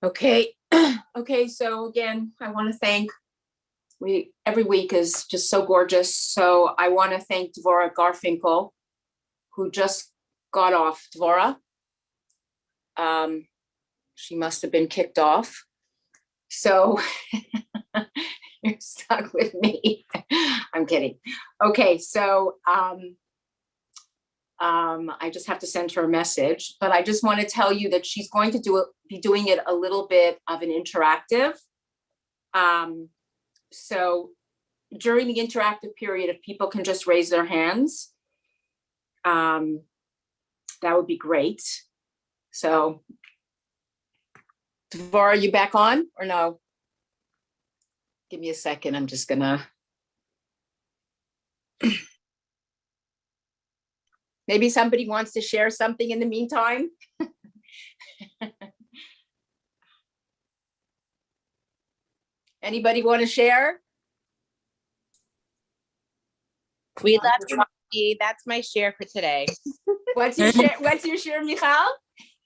Okay. Okay. So again, I want to thank every week is just so gorgeous. So I want to thank Devorah Garfunkel, who just got off. Devorah, she must have been kicked off. So you're stuck with me. I'm kidding. Okay. So I just have to send her a message, but I just want to tell you that she's going to be doing it a little bit of an interactive. So during the interactive period, if people can just raise their hands, that would be great. So, Devorah, are you back on or no? Give me a second. I'm just gonna. Maybe somebody wants to share something in the meantime. Anybody want to share? We love you, Mommy. That's my share for today. What's your share, Michal?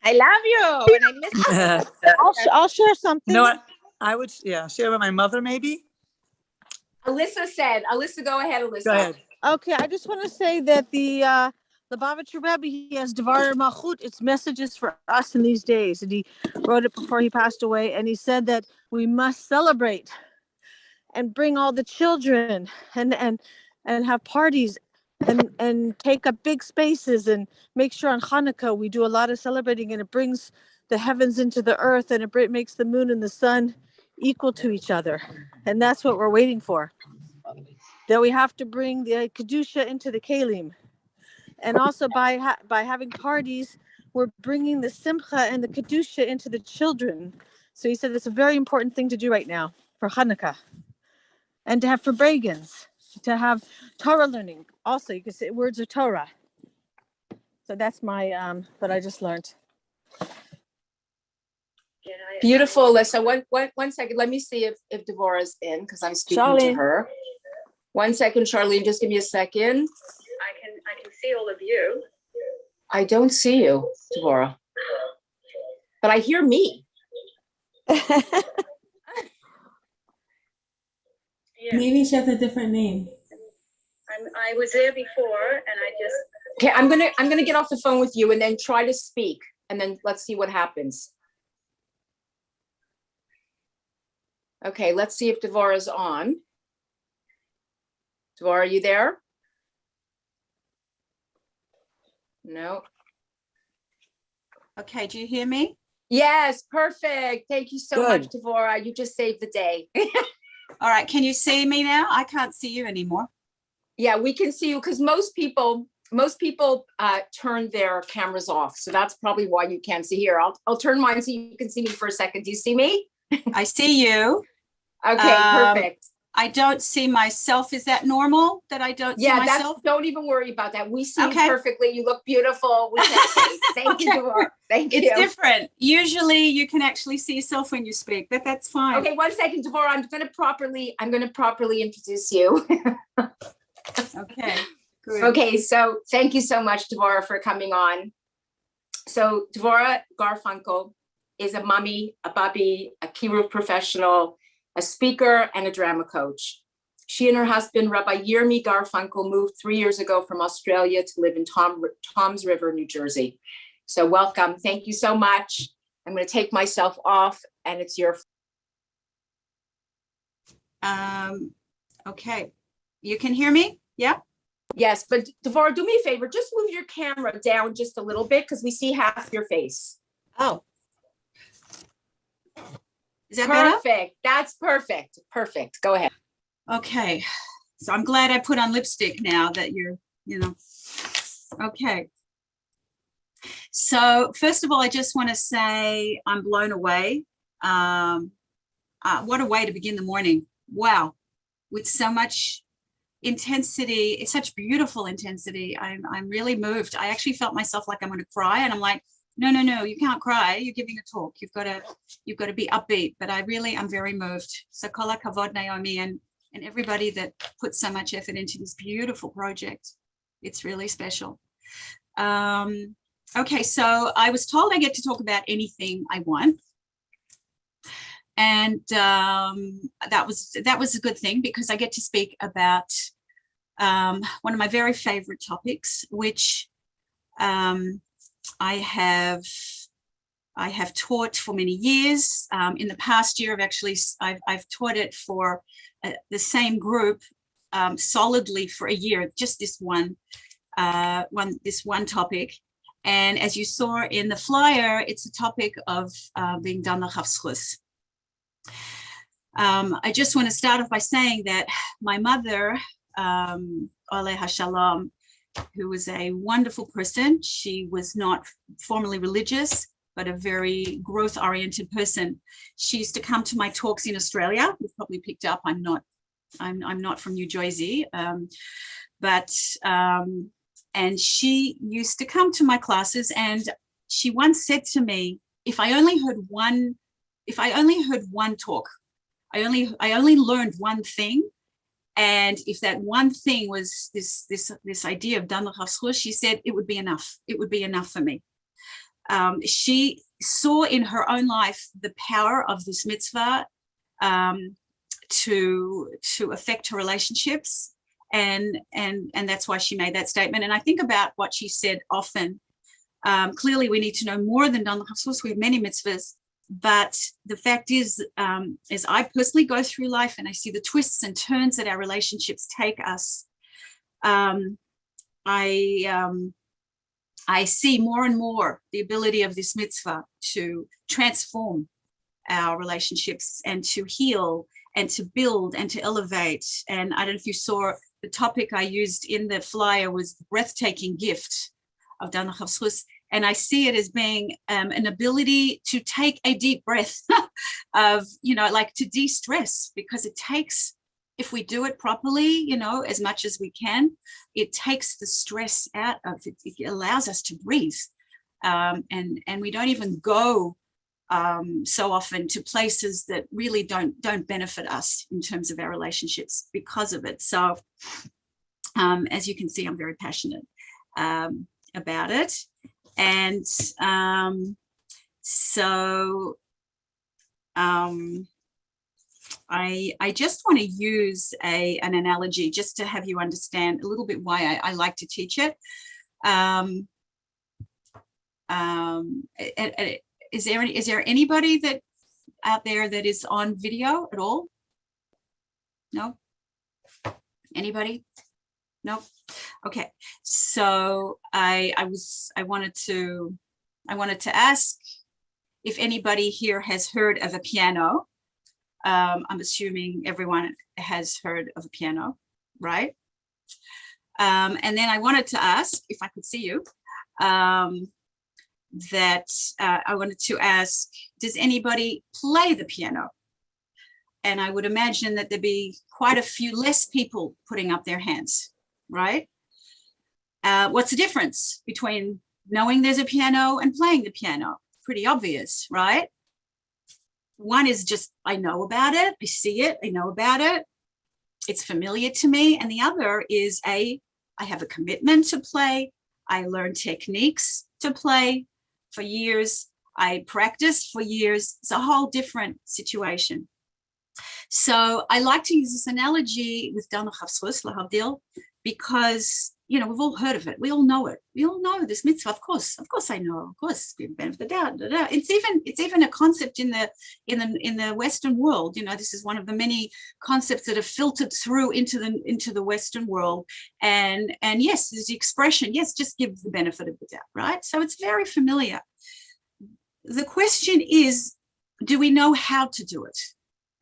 I love you, and I miss you. I'll share something. You know what? I would, share with my mother, maybe. Alyssa, go ahead, Alyssa. Go ahead. Okay, I just want to say that the Lubavitcher Rebbe, he has Devorah Malchut. It's messages for us in these days, and he wrote it before he passed away. And he said that we must celebrate and bring all the children and have parties and take up big spaces and make sure on Hanukkah we do a lot of celebrating, and it brings the heavens into the earth, and it makes the moon and the sun equal to each other. And that's what we're waiting for. That we have to bring the Kedusha into the Kalim. And also by having parties, we're bringing the Simcha and the Kedusha into the children. So he said it's a very important thing to do right now for Hanukkah. And to have for Bragans, to have Torah learning. Also, you can say words of Torah. So that's my, what I just learned. Beautiful, Alyssa. One second. Let me see if Devorah's in, because I'm speaking to her. 1 second, Charlene. Just give me a second. I can see all of you. I don't see you, Devorah. But I hear me. Yeah. Maybe she has a different name. I was there before, and I just. Okay, I'm gonna get off the phone with you and then try to speak, and then let's see what happens. Okay, let's see if Devorah's on. Devorah, are you there? No. Okay, do you hear me? Yes, perfect. Thank you so much, Devorah. You just saved the day. All right, can you see me now? I can't see you anymore. Yeah, we can see you because most people turn their cameras off. So that's probably why you can't see here. I'll turn mine so you can see me for a second. Do you see me? I see you. Okay, perfect. I don't see myself. Is that normal that I don't see myself? Don't even worry about that. We see you perfectly. You look beautiful. We can't. Thank you, Devorah. Thank you. It's different. Usually you can actually see yourself when you speak, but that's fine. Okay, 1 second, Devorah. I'm gonna properly introduce you. Okay, good. Okay, so thank you so much, Devorah, for coming on. So Devorah Garfunkel is a mommy, a bubby, a kiruv professional, a speaker, and a drama coach. She and her husband, Rabbi Yirmi Garfunkel, moved 3 years ago from Australia to live in Toms River, New Jersey. So welcome. Thank you so much. I'm going to take myself off, and it's your. Okay. You can hear me? Yeah? Yes, but Devorah, do me a favor. Just move your camera down just a little bit because we see half your face. Oh. Is that perfect? Better? That's perfect. Perfect. Go ahead. Okay. So I'm glad I put on lipstick now that okay. So first of all, I just want to say I'm blown away. What a way to begin the morning. Wow. With so much intensity. It's such beautiful intensity. I'm really moved. I actually felt myself like I'm going to cry, and I'm like, no, you can't cry. You're giving a talk. You've got to be upbeat. But I'm very moved. So kol hakavod, Naomi, and everybody that put so much effort into this beautiful project. It's really special. Okay, so I was told I get to talk about anything I want. And that was a good thing, because I get to speak about one of my very favorite topics, which I have taught for many years. In the past year, I've taught it for the same group solidly for a year, just this one topic. And as you saw in the flyer, it's a topic of being dan hafschus. I just want to start off by saying that my mother, Aleha Shalom, who was a wonderful person, she was not formally religious, but a very growth-oriented person. She used to come to my talks in Australia. You've probably picked up, I'm not from New Jersey, and she used to come to my classes, and she once said to me, if I only heard one talk, I only learned one thing, and if that one thing was this idea of dan hafschus, she said it would be enough. It would be enough for me. She saw in her own life the power of this mitzvah to affect her relationships, and that's why she made that statement. And I think about what she said often. Clearly, we need to know more than dan hafschus. We have many mitzvahs, but the fact is, as I personally go through life and I see the twists and turns that our relationships take us, I see more and more the ability of this mitzvah to transform our relationships and to heal and to build and to elevate. And I don't know if you saw the topic I used in the flyer was the breathtaking gift of dan hafschus. And I see it as being an ability to take a deep breath of, like to de-stress, because it takes, if we do it properly, as much as we can, it takes the stress out of it. It allows us to breathe. And we don't even go so often to places that really don't benefit us in terms of our relationships because of it. So as you can see, I'm very passionate about it. And I just want to use an analogy just to have you understand a little bit why I like to teach it. Is there anybody that out there that is on video at all? No? Anybody? No? Okay. So I wanted to ask if anybody here has heard of a piano. I'm assuming everyone has heard of a piano, right? And then I wanted to ask, if I could see you, I wanted to ask, does anybody play the piano? And I would imagine that there'd be quite a few less people putting up their hands, right? What's the difference between knowing there's a piano and playing the piano? Pretty obvious, right? One is just, I know about it, I see it, I know about it, it's familiar to me. And the other is I have a commitment to play. I learned techniques to play for years. I practiced for years. It's a whole different situation. So I like to use this analogy with dan hafschus, lahavdil, because we've all heard of it. We all know it. We all know this mitzvah. Of course I know. Of course, give benefit of the doubt. It's even a concept in the Western world. This is one of the many concepts that have filtered through into the Western world. And yes, there's the expression. Yes, just give the benefit of the doubt, right? So it's very familiar. The question is, do we know how to do it?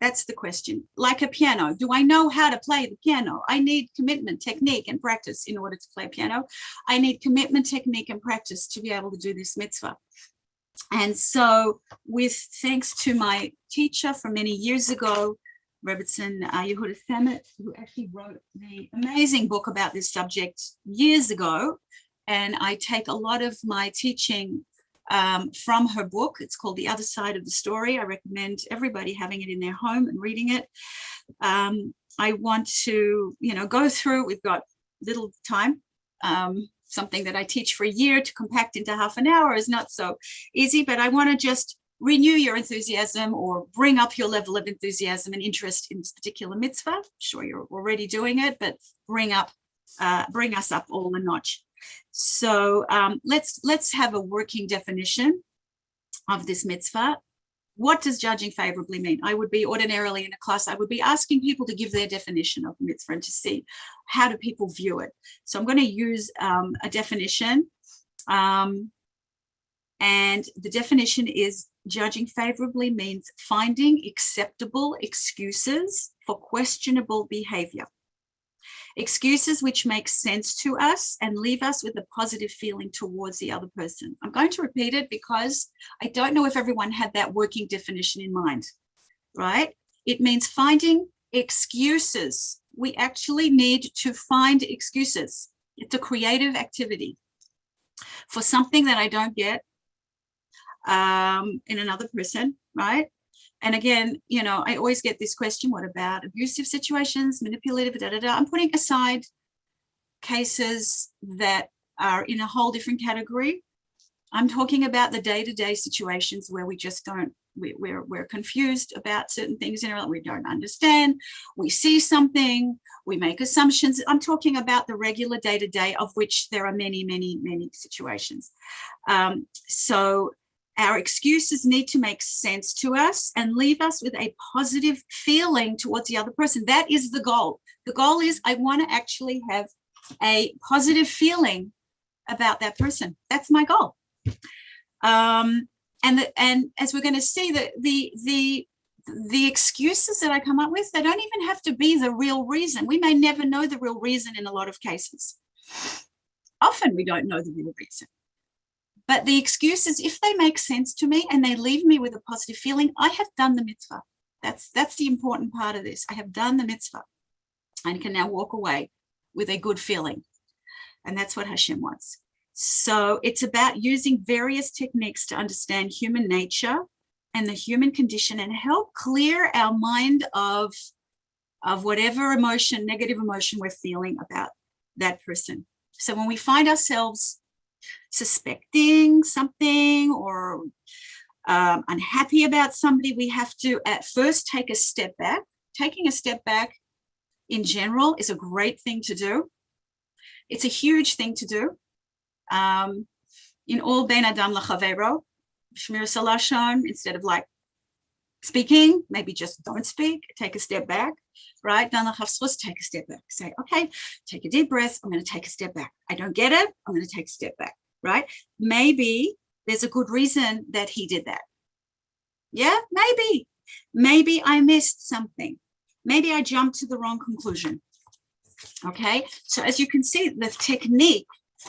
That's the question. Like a piano, do I know how to play the piano? I need commitment, technique, and practice in order to play piano. I need commitment, technique, and practice to be able to do this mitzvah. And so, thanks to my teacher from many years ago, Rebbetzin Yehuda Samet, who actually wrote the amazing book about this subject years ago, and I take a lot of my teaching from her book. It's called The Other Side of the Story. I recommend everybody having it in their home and reading it. I want to, go through, we've got little time. Something that I teach for a year to compact into half an hour is not so easy, but I want to just renew your enthusiasm or bring up your level of enthusiasm and interest in this particular mitzvah. I'm sure you're already doing it, but bring us up all a notch. So let's have a working definition of this mitzvah. What does judging favorably mean? I would be ordinarily in a class, I would be asking people to give their definition of the mitzvah and to see how do people view it. So I'm going to use a definition. And the definition is judging favorably means finding acceptable excuses for questionable behavior. Excuses which make sense to us and leave us with a positive feeling towards the other person. I'm going to repeat it because I don't know if everyone had that working definition in mind, right? It means finding excuses. We actually need to find excuses. It's a creative activity for something that I don't get in another person, right? And again, you know, I always get this question, what about abusive situations, manipulative, da, da, da. I'm putting aside cases that are in a whole different category. I'm talking about the day-to-day situations where we just don't, we're confused about certain things in our life, we don't understand, we see something, we make assumptions. I'm talking about the regular day-to-day, of which there are many, many, many situations. So our excuses need to make sense to us and leave us with a positive feeling towards the other person. That is the goal. The goal is I want to actually have a positive feeling about that person. That's my goal. And as we're going to see, the excuses that I come up with, they don't even have to be the real reason. We may never know the real reason in a lot of cases. Often we don't know the real reason. But the excuses, if they make sense to me and they leave me with a positive feeling, I have done the mitzvah. That's the important part of this. I have done the mitzvah and can now walk away with a good feeling. And that's what Hashem wants. So it's about using various techniques to understand human nature and the human condition and help clear our mind of whatever emotion, negative emotion we're feeling about that person. So when we find ourselves suspecting something or unhappy about somebody, we have to at first take a step back. Taking a step back in general is a great thing to do. It's a huge thing to do. In all ben adam lachavero, shmir salashon, instead of like speaking, maybe just don't speak, take a step back, right? Dan lachavsros, take a step back. Say, okay, take a deep breath. I'm going to take a step back. I don't get it. I'm going to take a step back. Right? Maybe there's a good reason that he did that. Yeah, maybe I missed something. Maybe I jumped to the wrong conclusion. Okay, so as you can see, the technique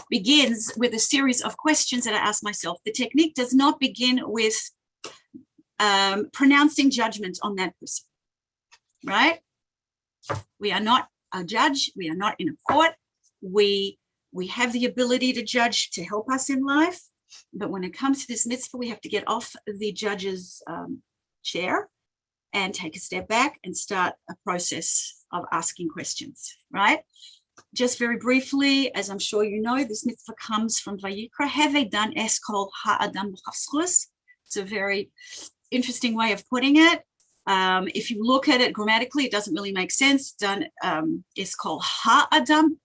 begins with a series of questions that I ask myself. The technique does not begin with pronouncing judgment on that person, right? We are not a judge. We are not in a court. We have the ability to judge to help us in life. But when it comes to this mitzvah, we have to get off the judge's chair and take a step back and start a process of asking questions, right? Just very briefly, as I'm sure you know, this mitzvah comes from Vayikra. Have done es kol ha'adam b'chafschus. It's a very interesting way of putting it. If you look at it grammatically, it doesn't really make sense. Done es kol ha'adam.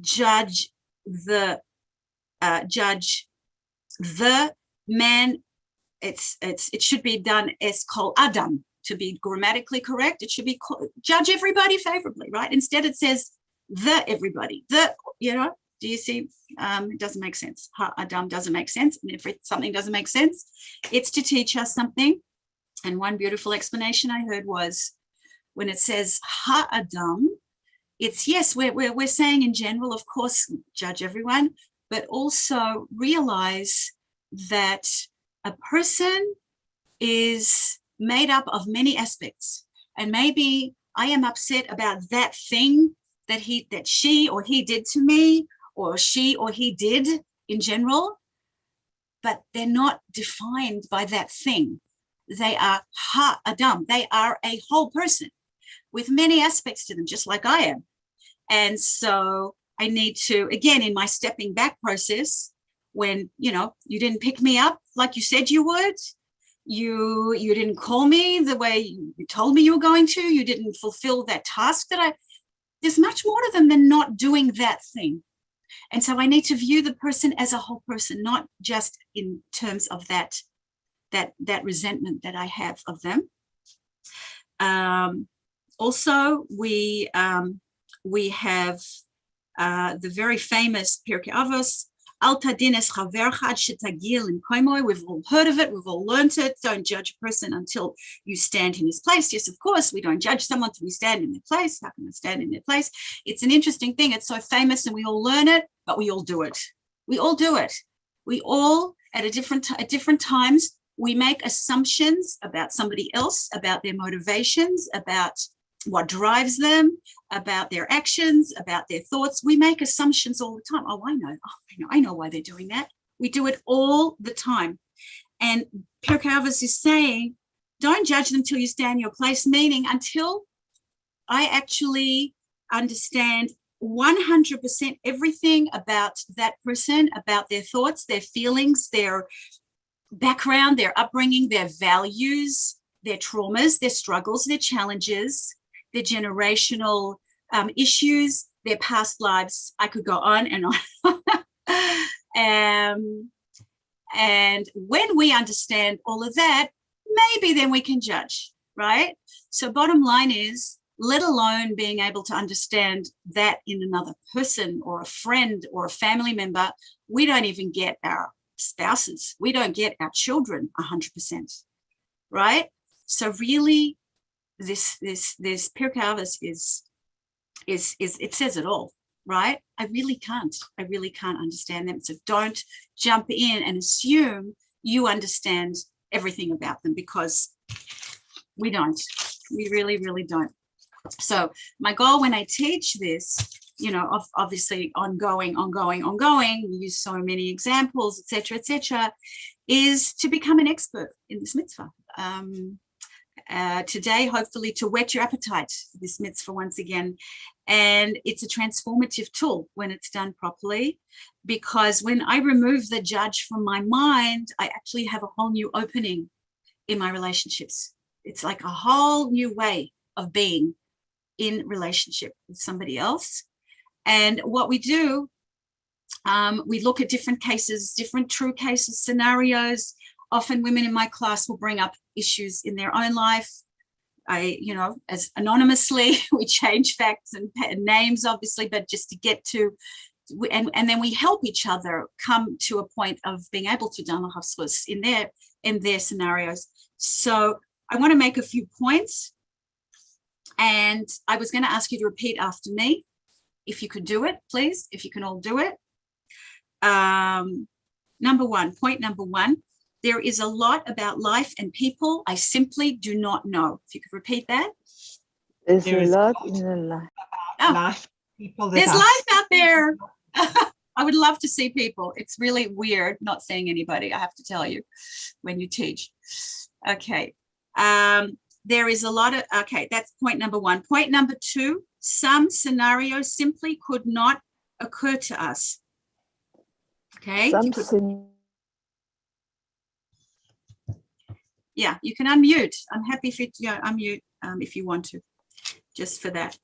Judge the man. It should be done as kol adam to be grammatically correct. It should be judge everybody favorably, right? Instead it says the everybody, the, you know, do you see? It doesn't make sense. Ha adam doesn't make sense. And if something doesn't make sense, it's to teach us something. And one beautiful explanation I heard was when it says ha adam, it's, yes, we're saying in general, of course, judge everyone, but also realize that a person is made up of many aspects. And maybe I am upset about that thing that she or he did to me, or she or he did in general, but they're not defined by that thing. They are ha-adam. They are a whole person with many aspects to them, just like I am. And so I need to, again, in my stepping back process, when, you know, you didn't pick me up like you said you would. You didn't call me the way you told me you were going to. You didn't fulfill that task there's much more to them than not doing that thing. And so I need to view the person as a whole person, not just in terms of that resentment that I have of them. Also, we have the very famous Pirkei Avos, Al tadin es chavercha ad shetagil in koimoi. We've all heard of it. We've all learned it. Don't judge a person until you stand in his place. Yes, of course, we don't judge someone until we stand in their place. How can I stand in their place? It's an interesting thing. It's so famous and we all learn it, but we all do it. We all do it. We all, at different times, we make assumptions about somebody else, about their motivations, about what drives them, about their actions, about their thoughts. We make assumptions all the time. Oh, I know why they're doing that. We do it all the time. And Pirkei Avos is saying, don't judge them till you stand in your place, meaning until I actually understand 100% everything about that person, about their thoughts, their feelings, their background, their upbringing, their values, their traumas, their struggles, their challenges, their generational issues, their past lives. I could go on and on. And when we understand all of that, maybe then we can judge, right? So bottom line is, let alone being able to understand that in another person or a friend or a family member, we don't even get our spouses. We don't get our children 100%, right? So really, this Pirkei Avos is it says it all, right? I really can't understand them. So don't jump in and assume you understand everything about them, because we don't. We really, really don't. So my goal when I teach this, you know, obviously ongoing, we use so many examples, etc., is to become an expert in this mitzvah. Today, hopefully, to whet your appetite for this mitzvah once again. And it's a transformative tool when it's done properly, because when I remove the judge from my mind, I actually have a whole new opening in my relationships. It's like a whole new way of being in relationship with somebody else. And what we do, we look at different cases, different true cases, scenarios. Often women in my class will bring up issues in their own life. As anonymously, we change facts and names, obviously, but just to get to, and then we help each other come to a point of being able to do hafskus in their scenarios. So I want to make a few points, and I was going to ask you to repeat after me, if you could do it, please, if you can all do it. Point number one, there is a lot about life and people I simply do not know. If you could repeat that. There's a lot in the life. Life, people that there's are... life out there. I would love to see people. It's really weird not seeing anybody, I have to tell you, when you teach. Okay. There is a lot of, okay, that's point number one. Point number two, some scenarios simply could not occur to us. Okay. Yeah, you can unmute. I'm happy for you to unmute if you want to, just for that.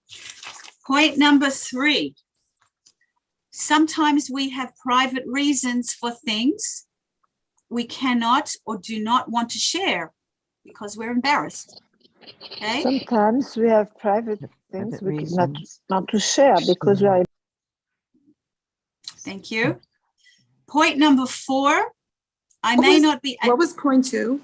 Point number three, sometimes we have private reasons for things we cannot or do not want to share because we're embarrassed. Okay. Sometimes we have private things we not to share because we are. Thank you. Point number four, what was point two?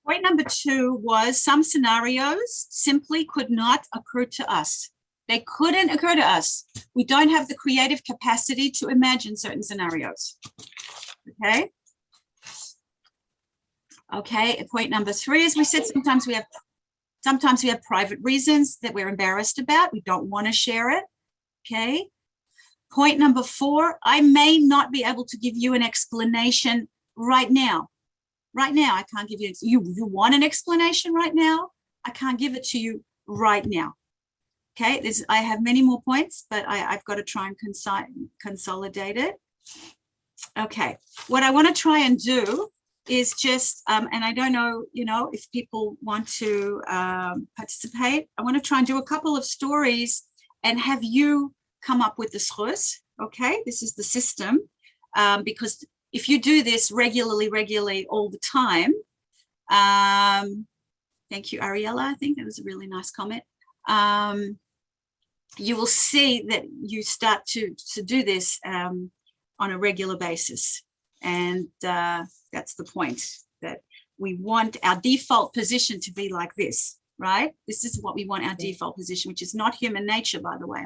Point number two was some scenarios simply could not occur to us. They couldn't occur to us. We don't have the creative capacity to imagine certain scenarios. Okay. Okay. Point number three, as we said, sometimes we have private reasons that we're embarrassed about. We don't want to share it. Okay. Point number four, I may not be able to give you an explanation right now. Right now, I can't give you, you want an explanation right now? I can't give it to you right now. Okay, I have many more points, but I've got to try and consolidate it. Okay, what I want to try and do is just, and I don't know, if people want to participate, I want to try and do a couple of stories and have you come up with the schus. Okay, this is the system, because if you do this regularly all the time, thank you, Ariella. I think that was a really nice comment. You will see that you start to do this on a regular basis. And that's the point, that we want our default position to be like this, right? This is what we want our default position, which is not human nature, by the way.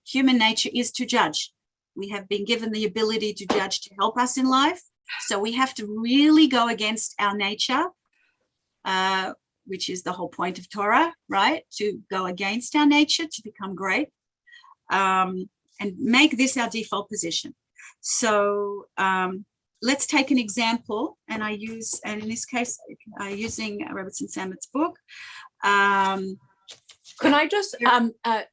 Human nature is to judge. We have been given the ability to judge to help us in life. So we have to really go against our nature, which is the whole point of Torah, right? To go against our nature, to become great, and make this our default position. So let's take an example, and in this case, using Robertson Sammet's book. Can I just,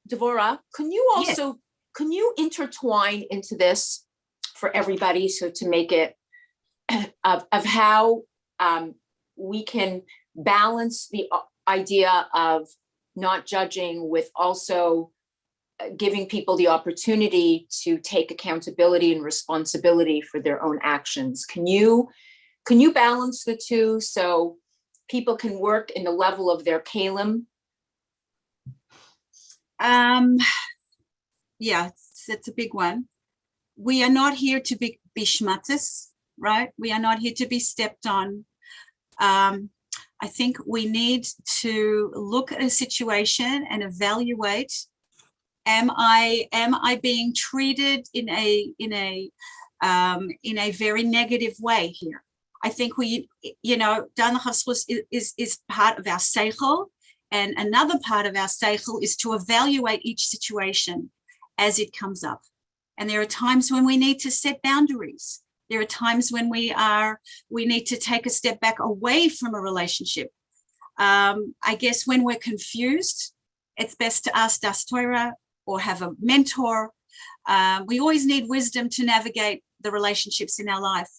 Devorah, can you also, can you intertwine into this for everybody, so to make it of how we can balance the idea of not judging with also giving people the opportunity to take accountability and responsibility for their own actions. Can you balance the two so people can work in the level of their kalim? Yeah, it's a big one. We are not here to be bishmatis, right? We are not here to be stepped on. I think we need to look at a situation and evaluate, am I being treated in a very negative way here? I think we, Dan Chaskus is part of our seichel, and another part of our seichel is to evaluate each situation as it comes up. And there are times when we need to set boundaries. There are times when we need to take a step back away from a relationship. I guess when we're confused, it's best to ask Das Torah or have a mentor. We always need wisdom to navigate the relationships in our life.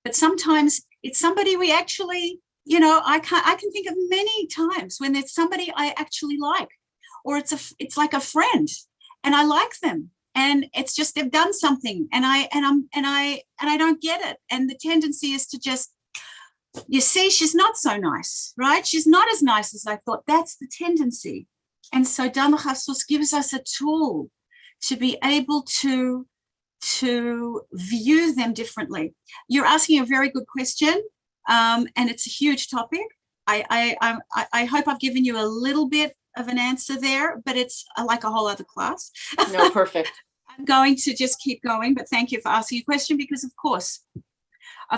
But sometimes it's somebody we actually, I can think of many times when there's somebody I actually like, or it's like a friend and I like them. And it's just they've done something, and I don't get it. And the tendency is to just, you see, she's not so nice, right? She's not as nice as I thought. That's the tendency. And so Dan Chaskus gives us a tool to be able to view them differently. You're asking a very good question, and it's a huge topic. I hope I've given you a little bit of an answer there, but it's like a whole other class. No, perfect. I'm going to just keep going, but thank you for asking a question, because of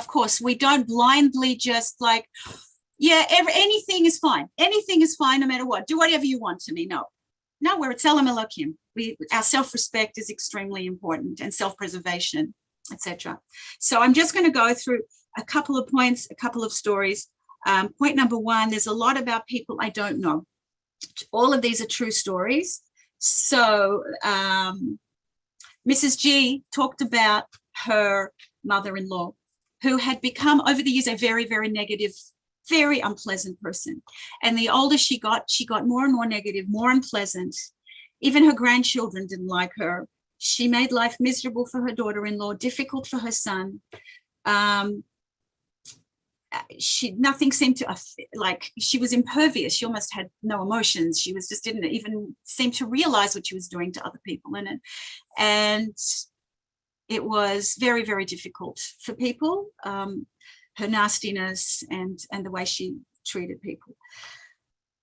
course, we don't blindly just like, anything is fine. Anything is fine no matter what. Do whatever you want to me. No, we're Tzelem Elokim. Our self-respect is extremely important, and self-preservation, etc. So I'm just going to go through a couple of points, a couple of stories. Point number one, there's a lot about people I don't know. All of these are true stories. So Mrs. G talked about her mother-in-law, who had become over the years a very, very negative, very unpleasant person. And the older she got more and more negative, more unpleasant. Even her grandchildren didn't like her. She made life miserable for her daughter-in-law, difficult for her son. Nothing seemed to, like, she was impervious. She almost had no emotions. She was just didn't even seem to realize what she was doing to other people in it. And it was very, very difficult for people, her nastiness and the way she treated people.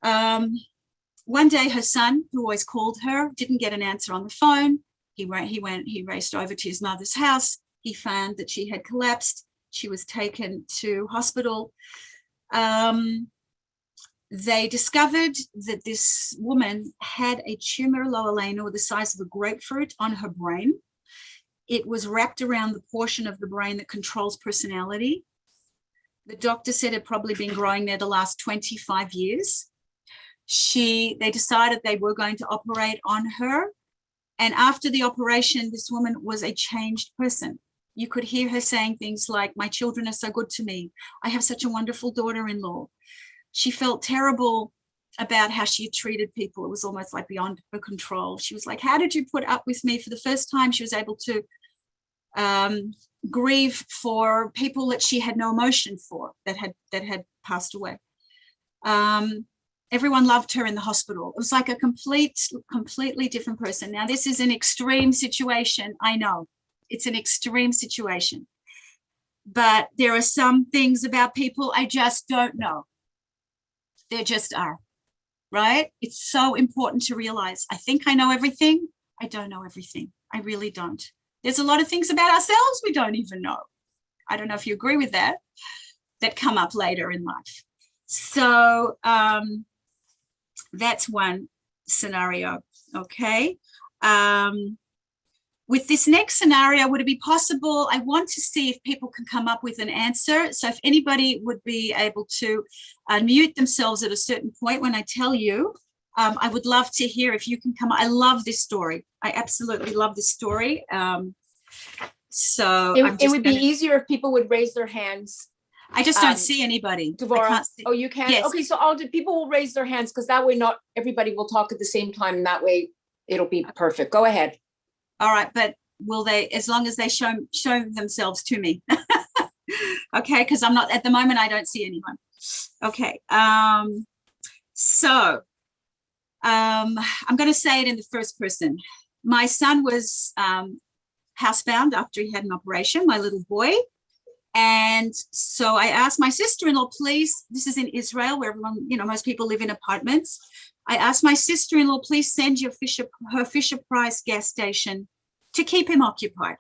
One day her son, who always called her, didn't get an answer on the phone. He raced over to his mother's house. He found that she had collapsed. She was taken to hospital. They discovered that this woman had a tumor, lo aleinu, the size of a grapefruit on her brain. It was wrapped around the portion of the brain that controls personality. The doctor said it had probably been growing there the last 25 years. They decided they were going to operate on her. And after the operation, this woman was a changed person. You could hear her saying things like, my children are so good to me. I have such a wonderful daughter-in-law. She felt terrible about how she treated people. It was almost like beyond her control. She was like, how did you put up with me? For the first time, she was able to grieve for people that she had no emotion for, that had passed away. Everyone loved her in the hospital. It was like a completely different person. Now, this is an extreme situation. I know it's an extreme situation, but there are some things about people I just don't know. There just are, right? It's so important to realize, I think I know everything. I don't know everything. I really don't. There's a lot of things about ourselves we don't even know. I don't know if you agree with that come up later in life. So that's one scenario, okay? With this next scenario, would it be possible? I want to see if people can come up with an answer. So if anybody would be able to unmute themselves at a certain point when I tell you, I would love to hear if you can come. I love this story. I absolutely love this story. So it would be easier if people would raise their hands. I just don't see anybody. Devorah, oh, you can? Yes. Okay, so people will raise their hands because that way not everybody will talk at the same time, and that way it'll be perfect. Go ahead. All right, but will they, as long as they show themselves to me? Okay, because I'm not, at the moment, I don't see anyone. Okay, so I'm going to say it in the first person. My son was housebound after he had an operation, my little boy. And so I asked my sister-in-law, please, this is in Israel where everyone, most people live in apartments. I asked my sister-in-law, please send her Fisher-Price gas station to keep him occupied.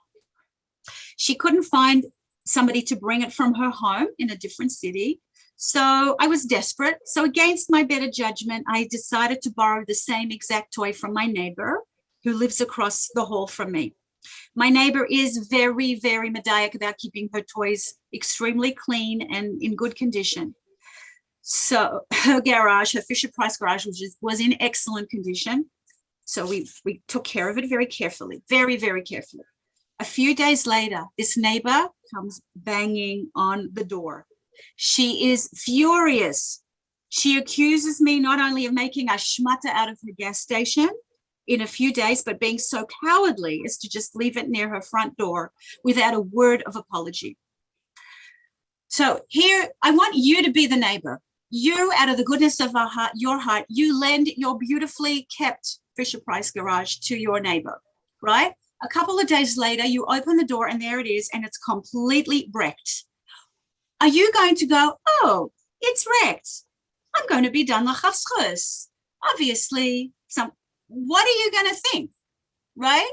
She couldn't find somebody to bring it from her home in a different city. So I was desperate. So against my better judgment, I decided to borrow the same exact toy from my neighbor who lives across the hall from me. My neighbor is very, very medaic about keeping her toys extremely clean and in good condition. So her garage, her Fisher-Price garage, was in excellent condition. So we took care of it very carefully, very, very carefully. A few days later, this neighbor comes banging on the door. She is furious. She accuses me not only of making a schmatter out of her gas station in a few days, but being so cowardly as to just leave it near her front door without a word of apology. So here, I want you to be the neighbor. You, out of the goodness of your heart, you lend your beautifully kept Fisher-Price garage to your neighbor, right? A couple of days later, you open the door and there it is, and it's completely wrecked. Are you going to go, oh, it's wrecked, I'm going to be done l'chavschus? Obviously, what are you going to think, right?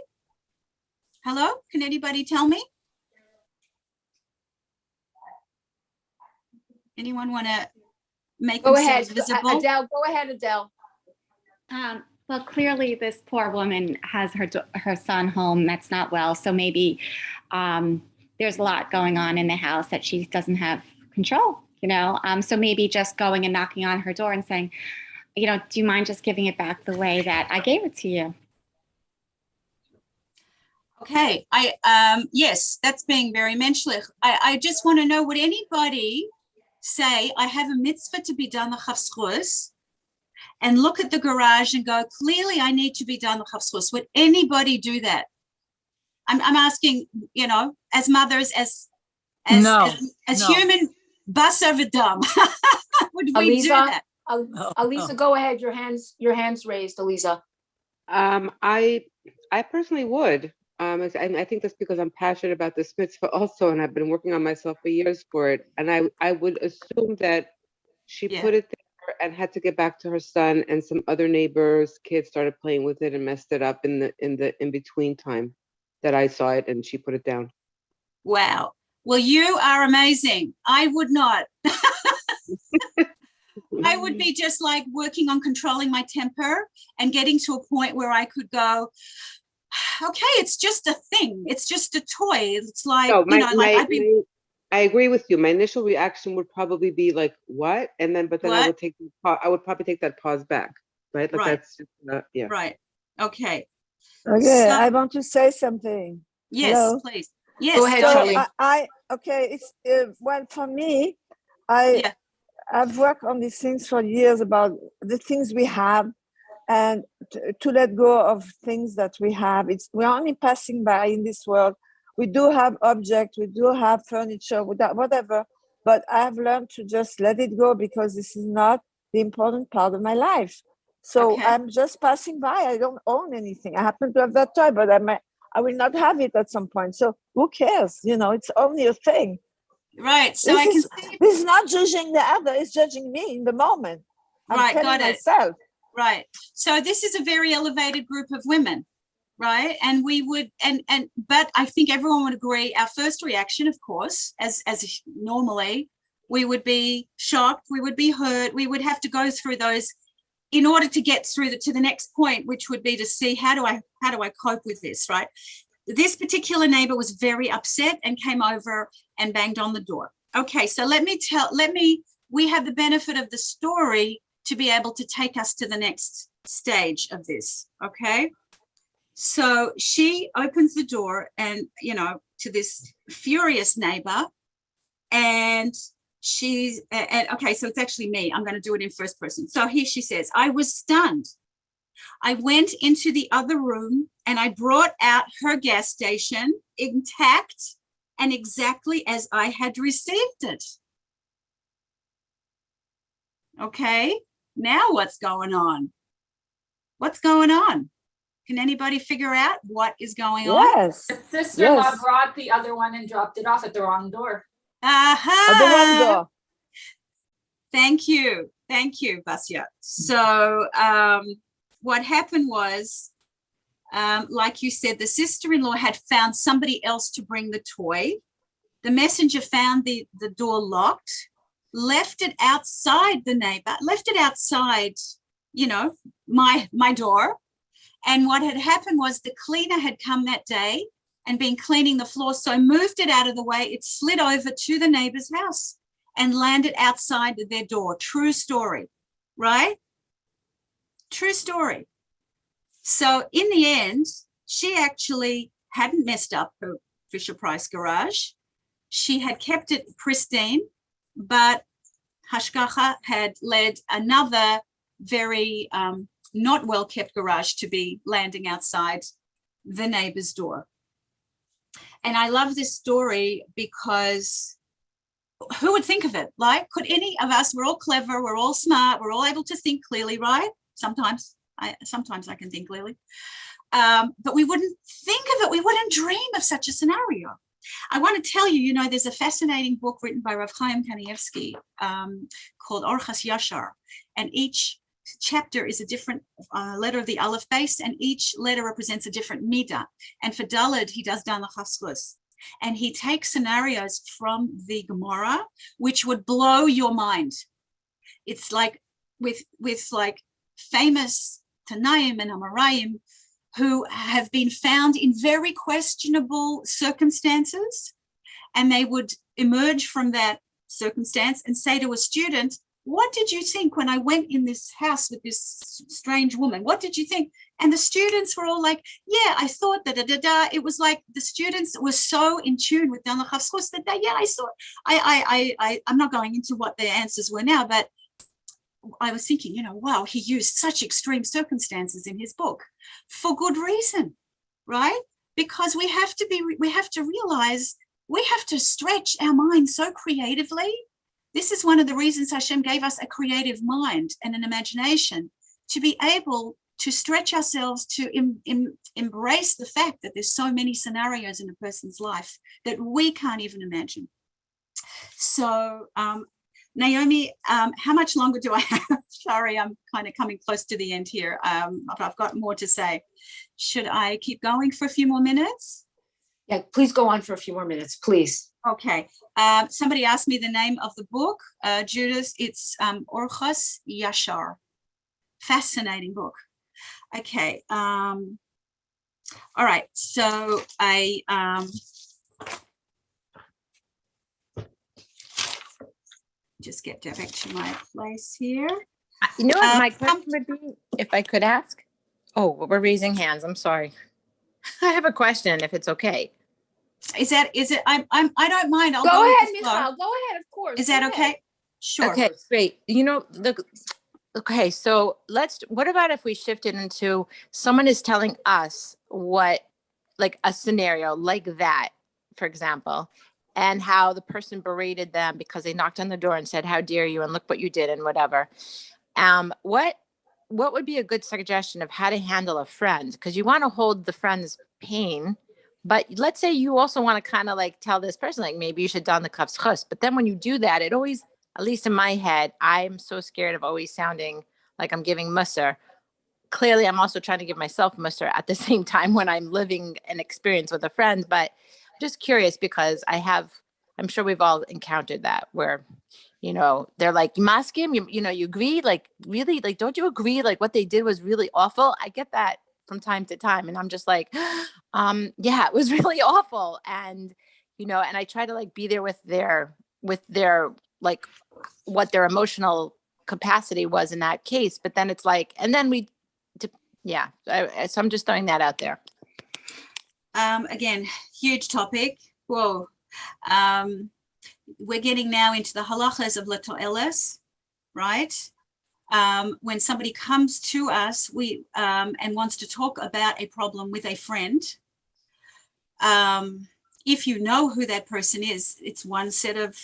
Hello, can anybody tell me? Anyone want to make themselves visible? Adele, go ahead, Adele. Well, clearly this poor woman has her son home that's not well. So maybe there's a lot going on in the house that she doesn't have control, So maybe just going and knocking on her door and saying, do you mind just giving it back the way that I gave it to you? Okay, yes, that's being very menschlich. I just want to know, would anybody say, I have a mitzvah to be done the chavschus, and look at the garage and go, clearly I need to be done the chavschus? Would anybody do that? I'm asking, as mothers, as human basar v'dam, would we do that? Aliza, go ahead. Your hands raised, Aliza. I personally would. I think that's because I'm passionate about this mitzvah also, and I've been working on myself for years for it. And I would assume that she put it there and had to get back to her son, and some other neighbors' kids started playing with it and messed it up in the in between time that I saw it, and she put it down. Wow. Well, you are amazing. I would not. I would be just like working on controlling my temper and getting to a point where I could go, okay, it's just a thing. It's just a toy. It's like, I agree with you. My initial reaction would probably be like, what? But then I would probably take that pause back, right? Like that's just, yeah. Right. Okay. Okay, I want to say something. Yes, Hello? please. Yes. Go ahead, So Charlie. okay, it's well for me. I've worked on these things for years about the things we have, and to let go of things that we have. We're only passing by in this world. We do have objects, we do have furniture, whatever, but I've learned to just let it go because this is not the important part of my life. So I'm just passing by. I don't own anything. I happen to have that toy, but I will not have it at some point. So who cares? It's only a thing. Right. So this is not judging the other, it's judging me in the moment. I'm telling myself. Right. So this is a very elevated group of women, right? And we would, but I think everyone would agree, our first reaction, of course, as normally, we would be shocked, we would be hurt, we would have to go through those in order to get through to the next point, which would be to see how do I cope with this, right? This particular neighbor was very upset and came over and banged on the door. Okay, so we have the benefit of the story to be able to take us to the next stage of this, okay? So she opens the door and, to this furious neighbor, and okay, so it's actually me. I'm going to do it in first person. So here she says, I was stunned. I went into the other room and I brought out her gas station intact and exactly as I had received it. Okay, now what's going on? What's going on? Can anybody figure out what is going on? Yes. The sister-in-law brought the other one and dropped it off at the wrong door. Aha! At the wrong door. Thank you, Vasya. So what happened was, like you said, the sister-in-law had found somebody else to bring the toy. The messenger found the door locked, left it outside the neighbor, left it outside, my door. And what had happened was the cleaner had come that day and been cleaning the floor, so moved it out of the way. It slid over to the neighbor's house and landed outside their door. True story, right? True story. So in the end, she actually hadn't messed up her Fisher-Price garage. She had kept it pristine, but Hashgacha had led another very not well-kept garage to be landing outside the neighbor's door. And I love this story because who would think of it? Like, could any of us, we're all clever, we're all smart, we're all able to think clearly, right? Sometimes I can think clearly. But we wouldn't think of it. We wouldn't dream of such a scenario. I want to tell you, there's a fascinating book written by Rav Chaim Kanievsky called Orchas Yashar, and each chapter is a different letter of the Aleph base, and each letter represents a different midah. And for Daled, he does Dan Lachafskos. And he takes scenarios from the Gemara, which would blow your mind. It's like with like famous Tanaim and Amarayim who have been found in very questionable circumstances, and they would emerge from that circumstance and say to a student, what did you think when I went in this house with this strange woman? What did you think? And the students were all like, yeah, I thought that, It was like the students were so in tune with Dan Lachafskos that I saw. I'm not going into what their answers were now, but I was thinking, wow, he used such extreme circumstances in his book for good reason, right? Because we have to realize we have to stretch our mind so creatively. This is one of the reasons Hashem gave us a creative mind and an imagination to be able to stretch ourselves to embrace the fact that there's so many scenarios in a person's life that we can't even imagine. So, Naomi, how much longer do I have? Sorry, I'm kind of coming close to the end here. But I've got more to say. Should I keep going for a few more minutes? Yeah, please go on for a few more minutes, please. Okay. Somebody asked me the name of the book, Judith. It's Orchas Yashar. Fascinating book. Okay. All right. So I just get back to my place here. You know what my question would be, if I could ask? Oh, we're raising hands. I'm sorry. I have a question, if it's okay. Is it, I don't mind. I'll Go with ahead, the flow. Michal. Go ahead, of course. Is Go that ahead. okay? Sure. Okay, great. You know, okay, so what about if we shifted into someone is telling us what, like a scenario like that, for example, and how the person berated them because they knocked on the door and said, "How dare you?" and "Look what you did," and whatever. What would be a good suggestion of how to handle a friend? Because you want to hold the friend's pain, but let's say you also want to kind of like tell this person, like, maybe you should don the cuffs. But then when you do that, it always, at least in my head, I'm so scared of always sounding like I'm giving mussar. Clearly, I'm also trying to give myself mussar at the same time when I'm living an experience with a friend. But I'm just curious because I'm sure we've all encountered that where, they're like, you maskim, you agree? Like, really? Like, don't you agree? Like, what they did was really awful. I get that from time to time. And I'm just like, yeah, it was really awful. And, and I try to like be there with their like what their emotional capacity was in that case. But then it's like, and then yeah. So I'm just throwing that out there. Again, huge topic. Whoa. We're getting now into the halachas of latoeles, right? When somebody comes to us, and wants to talk about a problem with a friend, if you know who that person is, it's one set of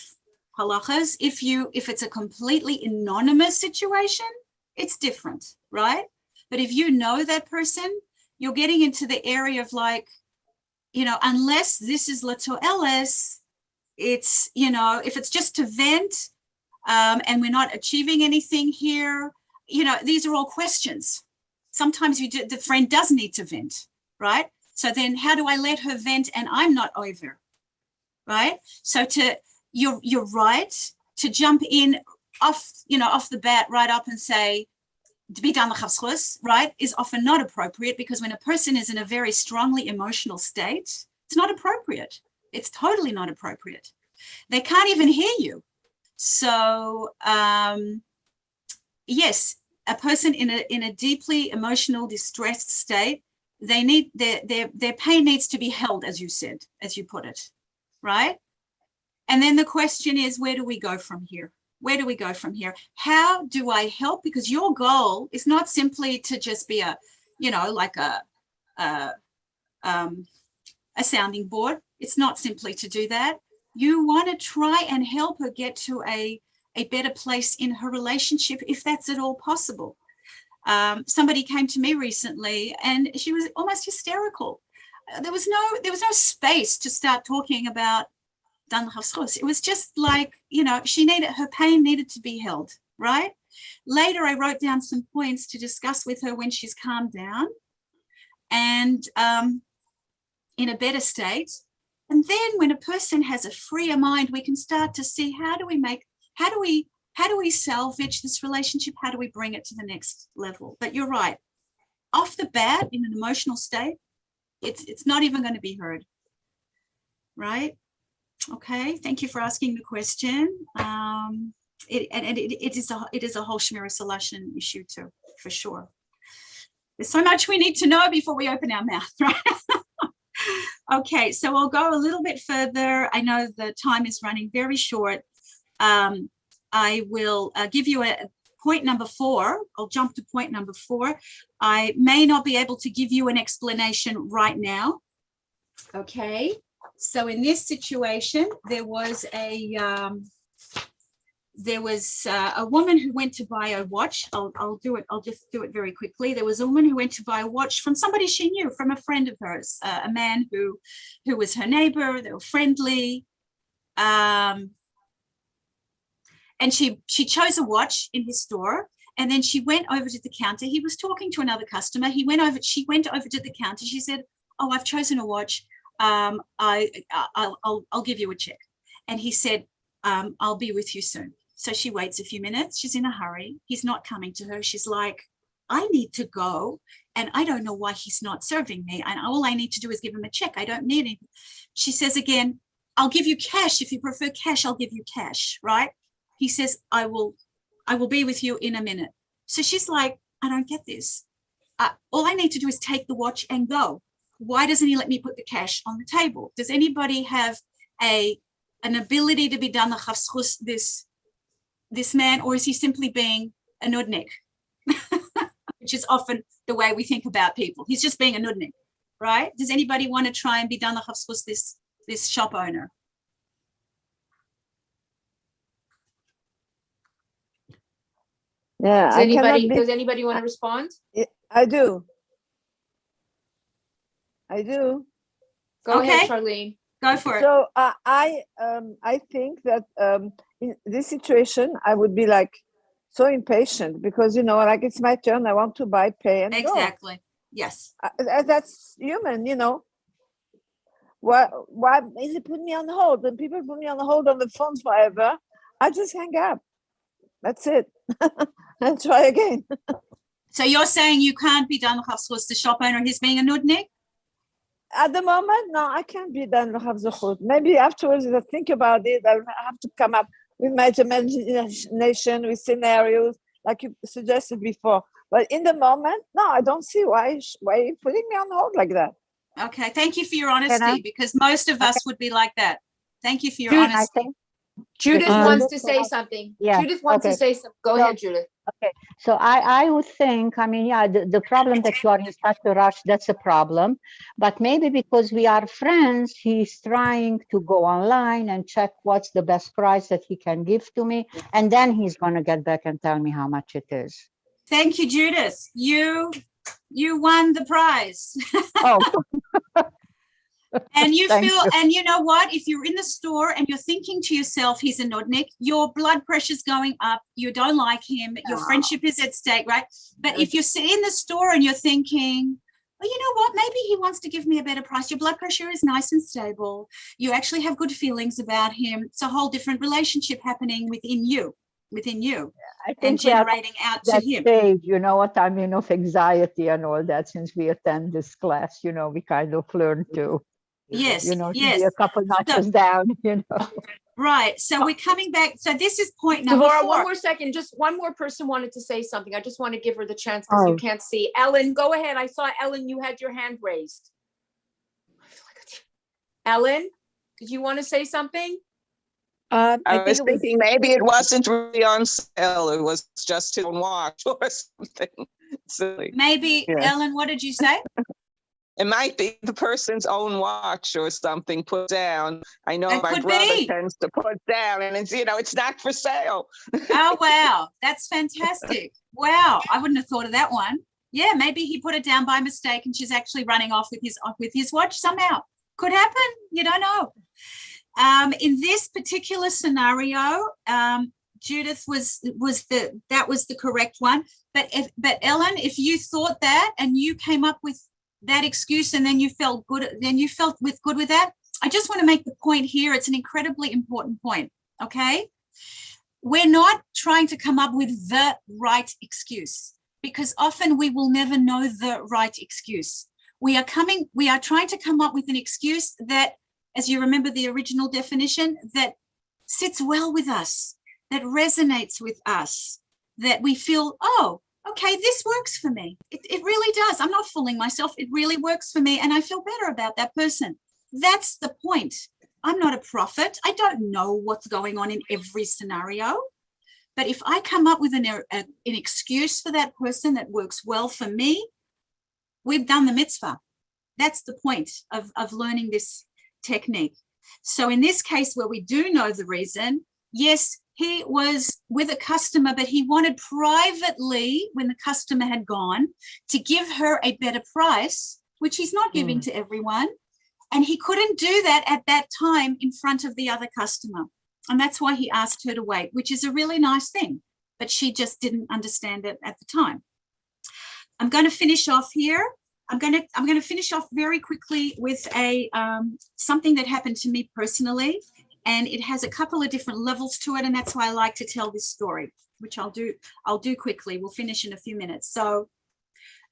halachas. If it's a completely anonymous situation, it's different, right? But if you know that person, you're getting into the area of like, unless this is latoeles, it's, if it's just to vent, and we're not achieving anything here, these are all questions. Sometimes the friend does need to vent, right? So then how do I let her vent and I'm not over, right? So you're right to jump in off the bat right up and say, to be done the chavschus, right, is often not appropriate, because when a person is in a very strongly emotional state, it's not appropriate. It's totally not appropriate. They can't even hear you. So yes, a person in a deeply emotional, distressed state, they need their pain needs to be held, as you said, as you put it, right? And then the question is, where do we go from here? Where do we go from here? How do I help? Because your goal is not simply to just be a sounding board. It's not simply to do that. You want to try and help her get to a better place in her relationship, if that's at all possible. Somebody came to me recently and she was almost hysterical. There was no space to start talking about it was just like, her pain needed to be held, right? Later, I wrote down some points to discuss with her when she's calmed down and in a better state. And then when a person has a freer mind, we can start to see how do we salvage this relationship? How do we bring it to the next level? But you're right. Off the bat, in an emotional state, it's not even going to be heard, right? Okay, thank you for asking the question. It is a whole Shmira Salashin issue too, for sure. There's so much we need to know before we open our mouth, right? Okay, so I'll go a little bit further. I know the time is running very short. I will give you a point number 4. I'll jump to point number 4. I may not be able to give you an explanation right now. Okay. So in this situation, there was a woman who went to buy a watch. I'll just do it very quickly. There was a woman who went to buy a watch from somebody she knew, from a friend of hers, a man who was her neighbor. They were friendly. And she chose a watch in his store. And then she went over to the counter. He was talking to another customer. She went over to the counter. She said, "Oh, I've chosen a watch. I'll give you a check." And he said, "I'll be with you soon." So she waits a few minutes. She's in a hurry. He's not coming to her. She's like, "I need to go. And I don't know why he's not serving me. And all I need to do is give him a check. I don't need anything." She says again, "I'll give you cash. If you prefer cash, I'll give you cash," right? He says, I will be with you in a minute." So she's like, "I don't get this. All I need to do is take the watch and go. why doesn't he let me put the cash on the table? Does anybody have an ability to be done the chavschus this man, or is he simply being a nudnik? Which is often the way we think about people. He's just being a nudnik, right? Does anybody want to try and be done the chavschus this shop owner? Yeah. Does anybody want to respond? I do. Go ahead, Charlene. Go for it. So I think that in this situation, I would be like so impatient because, you know, like it's my turn. I want to buy, pay, and exactly. Go. Yes. That's human, you know. Why is it putting me on hold? When people put me on hold on the phone forever, I just hang up. That's it. And try again. So you're saying you can't be done with the shop owner, he's being a nudnik? At the moment, no, I can't be done with maybe afterwards, if I think about it, I'll have to come up with my imagination, with scenarios, like you suggested before. But in the moment, no, I don't see why you're putting me on hold like that. Okay, thank you for your honesty, because most of us would be like that. Thank you for your honesty. Judith wants to say something. Yeah, Judith wants to say something. Go ahead, Judith. Okay, so I would think, I mean, yeah, the problem that you are in such a rush, that's a problem. But maybe because we are friends, he's trying to go online and check what's the best price that he can give to me. And then he's going to get back and tell me how much it is. Thank you, Judith. You won the prize. Oh. And you feel, and you know what, if you're in the store and you're thinking to yourself, he's a nudnik, your blood pressure's going up, you don't like him, your friendship is at stake, right? But if you're sitting in the store and you're thinking, well, you know what, maybe he wants to give me a better price, your blood pressure is nice and stable, you actually have good feelings about him, it's a whole different relationship happening within you. I think and generating out to him. Stage, you know what I mean, of anxiety and all that, since we attend this class, you know, we kind of learn to. Yes, you know, yes. be a couple notches down, you know. Right. So we're coming back. So this is point number Devorah, 4. one more second. Just one more person wanted to say something. I just want to give her the chance because you can't see. Ellen, go ahead. I saw Ellen, you had your hand raised. Ellen, did you want to say something? I was thinking maybe it wasn't really on sale. It was just on watch or something silly. Maybe, Ellen, what did you say? It might be the person's own watch or something put down. I know my brother tends to put down and it's, you know, it's not for sale. Oh, wow. That's fantastic. Wow. I wouldn't have thought of that one. Yeah, maybe he put it down by mistake and she's actually running off with his watch somehow. Could happen. You don't know. In this particular scenario, Judith was the correct one. But Ellen, if you thought that and you came up with that excuse and then you felt good, good with that, I just want to make the point here. It's an incredibly important point. Okay. We're not trying to come up with the right excuse because often we will never know the right excuse. We are trying to come up with an excuse that, as you remember the original definition, that sits well with us, that resonates with us, that we feel, oh, okay, this works for me. It really does. I'm not fooling myself. It really works for me. And I feel better about that person. That's the point. I'm not a prophet. I don't know what's going on in every scenario. But if I come up with an excuse for that person that works well for me, we've done the mitzvah. That's the point of learning this technique. So in this case where we do know the reason, yes, he was with a customer, but he wanted privately, when the customer had gone, to give her a better price, which he's not giving to everyone. And he couldn't do that at that time in front of the other customer. And that's why he asked her to wait, which is a really nice thing. But she just didn't understand it at the time. I'm going to finish off here. I'm going to finish off very quickly with something that happened to me personally. And it has a couple of different levels to it. And that's why I like to tell this story, which I'll do quickly. We'll finish in a few minutes. So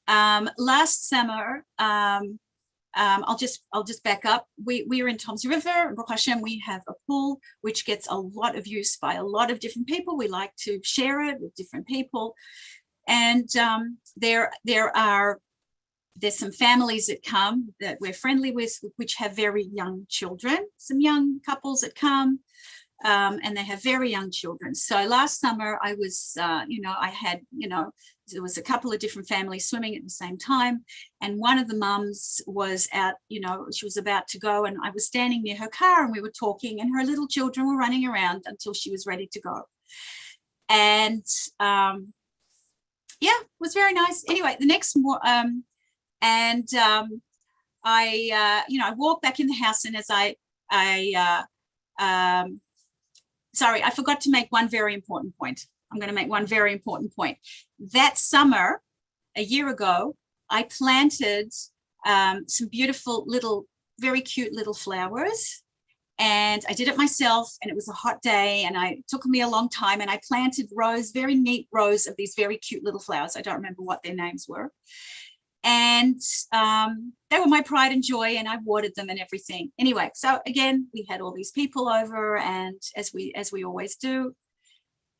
last summer, I'll just back up. We are in Tom's River. Baruch Hashem, we have a pool, which gets a lot of use by a lot of different people. We like to share it with different people. And there are there's some families that come that we're friendly with, which have very young children, some young couples that come, and they have very young children. So last summer I was, I had, there was a couple of different families swimming at the same time. And one of the mums was out, she was about to go, and I was standing near her car and we were talking, and her little children were running around until she was ready to go. And yeah, it was very nice. Anyway, the next I walked back in the house, and as sorry, I forgot to make one very important point. I'm going to make one very important point. That summer, a year ago, I planted some beautiful little, very cute little flowers. And I did it myself, and it was a hot day, and it took me a long time, and I planted rows, very neat rows of these very cute little flowers. I don't remember what their names were. And they were my pride and joy, and I watered them and everything. Anyway, so again, we had all these people over, and as we always do.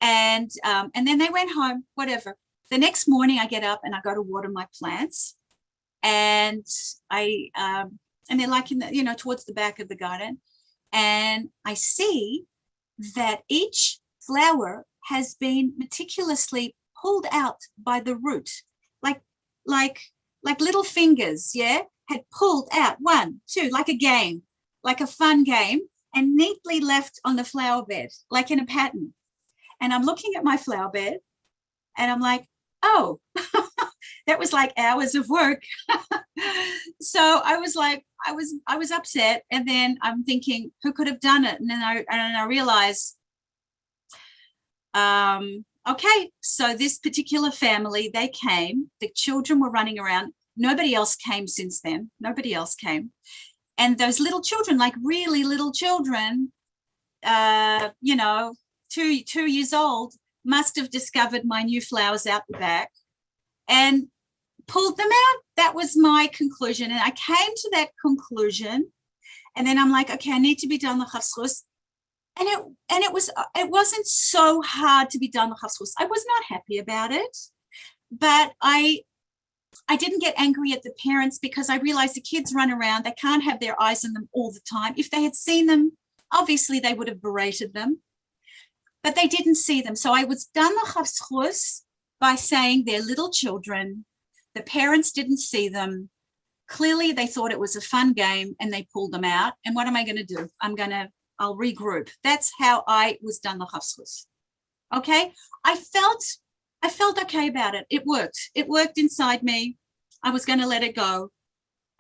And then they went home, whatever. The next morning I get up and I go to water my plants, and and they're like in the, towards the back of the garden. And I see that each flower has been meticulously pulled out by the root, like little fingers, yeah, had pulled out 1, 2, like a game, like a fun game, and neatly left on the flower bed, like in a pattern. And I'm looking at my flower bed and I'm like, oh, that was like hours of work. So I was like, I was upset. And then I'm thinking, who could have done it? And then I realized, okay, so this particular family, they came, the children were running around. Nobody else came since then. Nobody else came. And those little children, like really little children, 2 years old, must have discovered my new flowers out the back and pulled them out. That was my conclusion. And I came to that conclusion. And then I'm like, okay, I need to be done the chafschus. And it wasn't so hard to be done the chafschus. I was not happy about it, but I didn't get angry at the parents, because I realized the kids run around. They can't have their eyes on them all the time. If they had seen them, obviously they would have berated them, but they didn't see them. So I was done the chafschus by saying they're little children. The parents didn't see them. Clearly they thought it was a fun game and they pulled them out. And what am I going to do? I'll regroup. That's how I was done the chafschus. Okay. I felt okay about it. It worked. It worked inside me. I was going to let it go.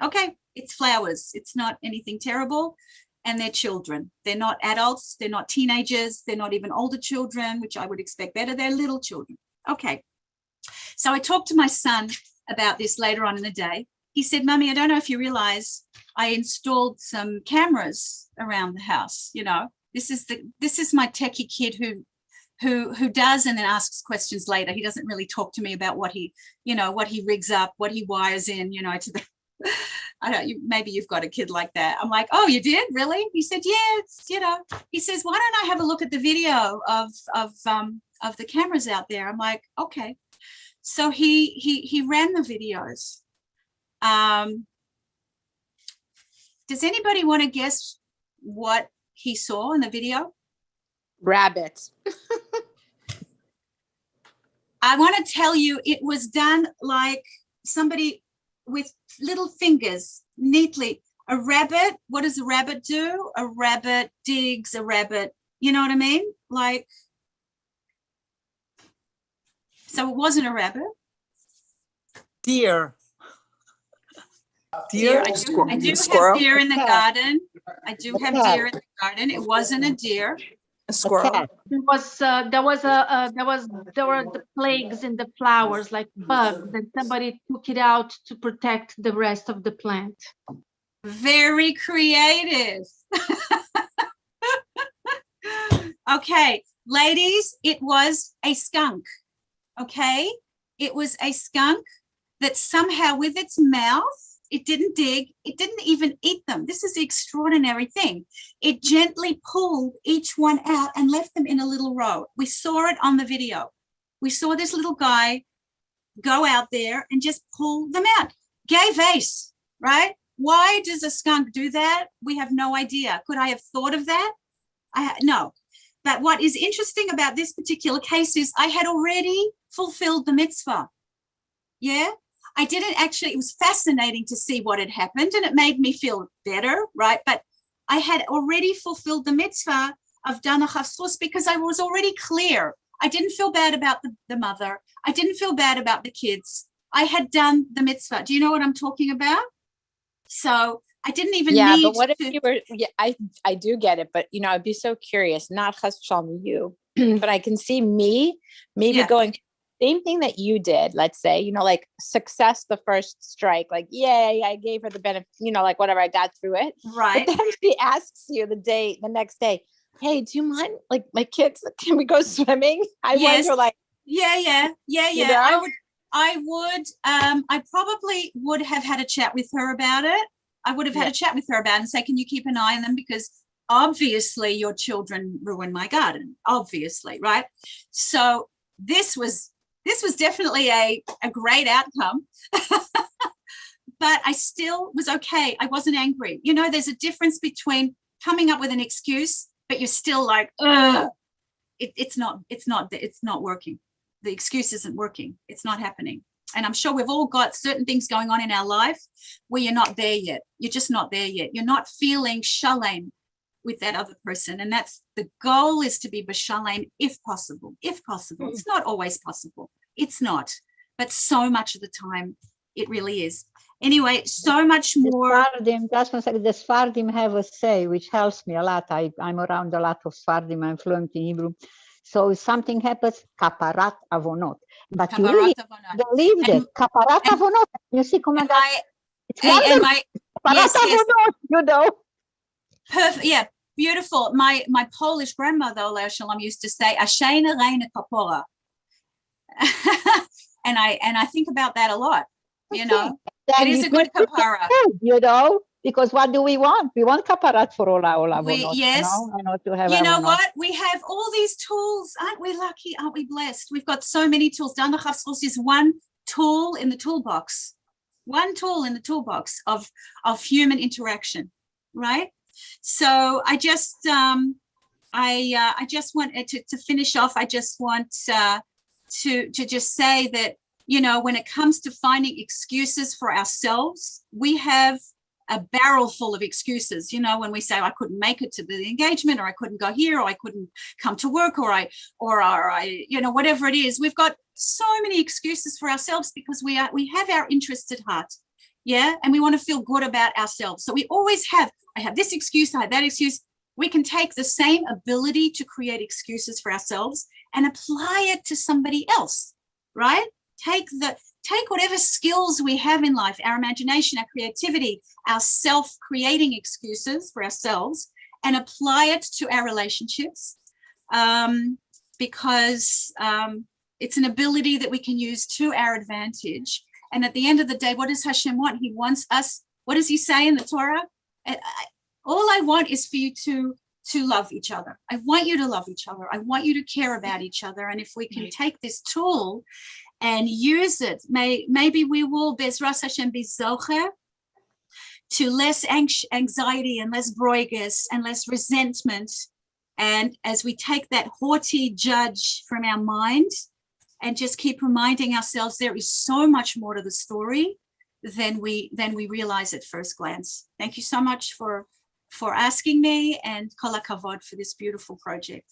Okay. It's flowers. It's not anything terrible. And they're children. They're not adults. They're not teenagers. They're not even older children, which I would expect better. They're little children. Okay. So I talked to my son about this later on in the day. He said, Mummy, I don't know if you realize I installed some cameras around the house. This is my techie kid who does and then asks questions later. He doesn't really talk to me about what he rigs up, what he wires in, to the maybe you've got a kid like that. I'm like, oh, you did? Really? He said, yeah, it's, he says, why don't I have a look at the video of the cameras out there? I'm like, okay. So he ran the videos. Does anybody want to guess what he saw in the video? Rabbits. I want to tell you, it was done like somebody with little fingers, neatly. A rabbit, what does a rabbit do? A rabbit digs a rabbit. You know what I mean? Like, so it wasn't a rabbit. Deer. Deer. I do have deer in the garden. I do have deer in the garden. It wasn't a deer. A squirrel. There were the plagues in the flowers, like bugs, and somebody took it out to protect the rest of the plant. Very creative. Okay, ladies, it was a skunk. Okay, it was a skunk that somehow with its mouth, it didn't dig, it didn't even eat them. This is the extraordinary thing. It gently pulled each one out and left them in a little row. We saw it on the video. We saw this little guy go out there and just pull them out. Gay vase, right? Why does a skunk do that? We have no idea. Could I have thought of that? No. But what is interesting about this particular case is I had already fulfilled the mitzvah. Yeah, I didn't actually, it was fascinating to see what had happened and it made me feel better, right? But I had already fulfilled the mitzvah of dana chavzchus because I was already clear. I didn't feel bad about the mother. I didn't feel bad about the kids. I had done the mitzvah. Do you know what I'm talking about? So I didn't even need but what to, if you were, I do get it, but you know, I'd be so curious, not chas v'shalom you, but I can see me maybe going, same thing that you did, let's say, you know, like success, the first strike, like, yay, I gave her the benefit, you know, like whatever, I got through it. Right. But then she asks you the next day, hey, do you mind, like my kids, can we go swimming? I wonder like, yeah. You know? I probably would have had a chat with her about it. I would have had a chat with her about it and say, can you keep an eye on them? Because obviously your children ruined my garden, obviously, right? So this was definitely a great outcome. But I still was okay. I wasn't angry. You know, there's a difference between coming up with an excuse, but you're still like, ugh, it's not working. The excuse isn't working. It's not happening. And I'm sure we've all got certain things going on in our life where you're not there yet. You're just not there yet. You're not feeling shalem with that other person. And that's the goal, is to be b'shalem if possible. If possible. It's not always possible. It's not. But so much of the time, it really is. Anyway, so much more. Just one second. The Sfardim have a say, which helps me a lot. I'm around a lot of Sfardim. I'm fluent in Hebrew. So if something happens, kaparat avonot. But you really believe that. Kaparat avonot. You see, it's kaparat avonot, you know. Perfect. Yeah, beautiful. My Polish grandmother, Oleh Shalom, used to say, Ashena reina kapora. And I think about that a lot. You know, it is a good kapara. You know, because what do we want? We want kaparat for all our avonot. Yes. You know, to have you know avonot. what? We have all these tools. Aren't we lucky? Aren't we blessed? We've got so many tools. Dana chavzchus is one tool in the toolbox. One tool in the toolbox of human interaction, right? So I just I just wanted to finish off. I just want to just say that, you know, when it comes to finding excuses for ourselves, we have a barrel full of excuses. You know, when we say, I couldn't make it to the engagement, or I couldn't go here, or I couldn't come to work, or I, you know, whatever it is, we've got so many excuses for ourselves because we have our interests at heart. Yeah. And we want to feel good about ourselves. So we always have, I have this excuse, I have that excuse. We can take the same ability to create excuses for ourselves and apply it to somebody else, right? Take whatever skills we have in life, our imagination, our creativity, our self-creating excuses for ourselves, and apply it to our relationships, because it's an ability that we can use to our advantage. And at the end of the day, what does Hashem want? He wants us, what does he say in the Torah? All I want is for you to love each other. I want you to love each other. I want you to care about each other. And if we can take this tool and use it, maybe we will, Bezras Hashem, be zocher to less anxiety and less broigus and less resentment. And as we take that haughty judge from our mind and just keep reminding ourselves there is so much more to the story than we realize at first glance. Thank you so much for asking me, and kol hakavod for this beautiful project.